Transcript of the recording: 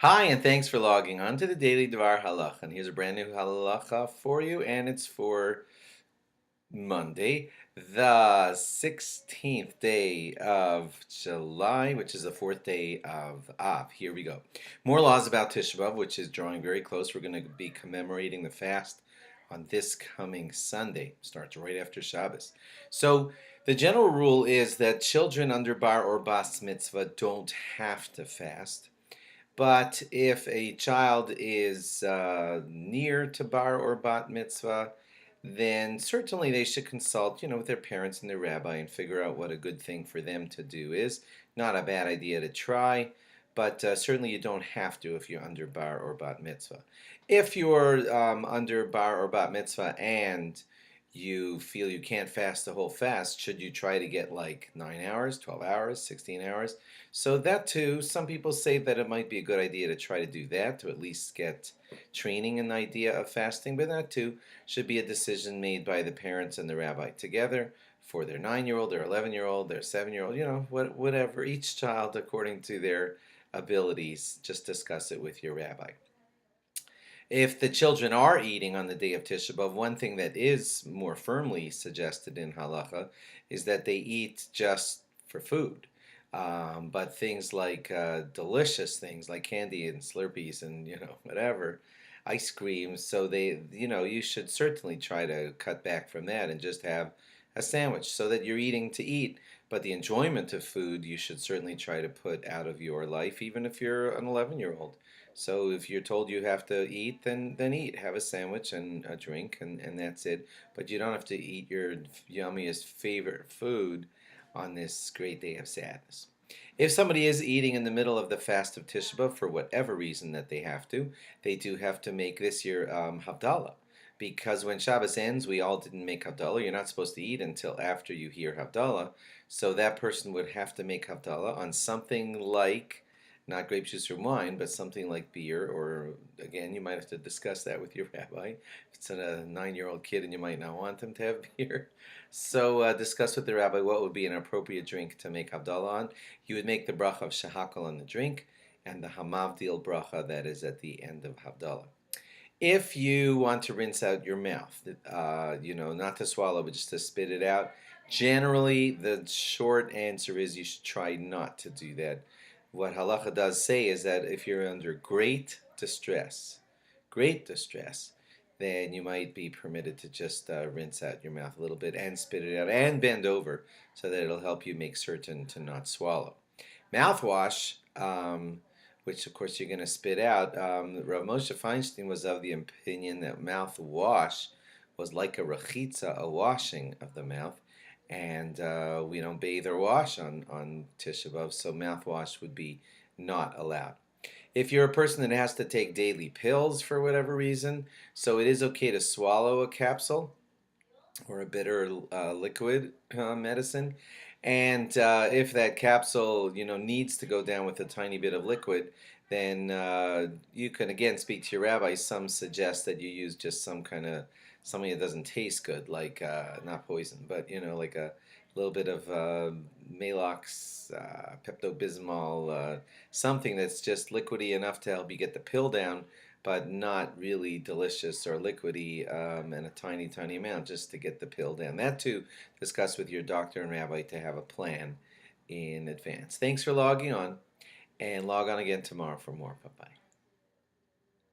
Hi, and thanks for logging on to the Daily DVAR Halacha. And here's a brand new halacha for you, and it's for Monday, the 16th day of July, which is the fourth day of Av. Here we go. More laws about Tisha B'Av, which is drawing very close. We're going to be commemorating the fast on this coming Sunday. Starts right after Shabbos. So the general rule is that children under bar or bas mitzvah don't have to fast. But if a child is near to bar or bat mitzvah, then certainly they should consult, with their parents and their rabbi and figure out what a good thing for them to do is. Not a bad idea to try, but certainly you don't have to if you're under bar or bat mitzvah. If you're under bar or bat mitzvah and you feel you can't fast the whole fast, should you try to get like 9 hours, 12 hours, 16 hours? So that too, some people say that it might be a good idea to try to do that, to at least get training in the idea of fasting, but that too should be a decision made by the parents and the rabbi together for their 9-year-old, their 11-year-old, their 7-year-old, whatever, each child according to their abilities. Just discuss it with your rabbi. If the children are eating on the day of Tisha B'Av, one thing that is more firmly suggested in halacha is that they eat just for food. But things like delicious things like candy and Slurpees and whatever, ice cream. So you should certainly try to cut back from that and just have a sandwich so that you're eating to eat. But the enjoyment of food you should certainly try to put out of your life, even if you're an 11-year-old. So if you're told you have to eat, then eat. Have a sandwich and a drink, and that's it. But you don't have to eat your yummiest favorite food on this great day of sadness. If somebody is eating in the middle of the fast of Tisha B'Av for whatever reason that they do have to make this year Havdalah. Because when Shabbos ends, we all didn't make Havdalah. You're not supposed to eat until after you hear Havdalah. So that person would have to make Havdalah on something like, not grape juice or wine, but something like beer, or again, you might have to discuss that with your rabbi. If it's a 9-year-old kid and you might not want them to have beer. So discuss with the rabbi what would be an appropriate drink to make Havdalah on. You would make the bracha of shehakol on the drink and the hamavdil bracha that is at the end of Havdalah. If you want to rinse out your mouth, not to swallow, but just to spit it out, generally the short answer is you should try not to do that. What halacha does say is that if you're under great distress, then you might be permitted to just rinse out your mouth a little bit and spit it out and bend over so that it'll help you make certain to not swallow. Mouthwash, which of course you're going to spit out, Rav Moshe Feinstein was of the opinion that mouthwash was like a rechitza, a washing of the mouth. And we don't bathe or wash on Tisha B'Av, so mouthwash would be not allowed. If you're a person that has to take daily pills for whatever reason, so it is okay to swallow a capsule or a bitter liquid medicine. And if that capsule, needs to go down with a tiny bit of liquid, then you can again speak to your rabbi. Some suggest that you use just something that doesn't taste good, like not poison, but like a little bit of Malox, Pepto-Bismol, something that's just liquidy enough to help you get the pill down, but not really delicious or liquidy, and a tiny, tiny amount just to get the pill down. That too, discuss with your doctor and rabbi to have a plan in advance. Thanks for logging on, and log on again tomorrow for more. Bye-bye.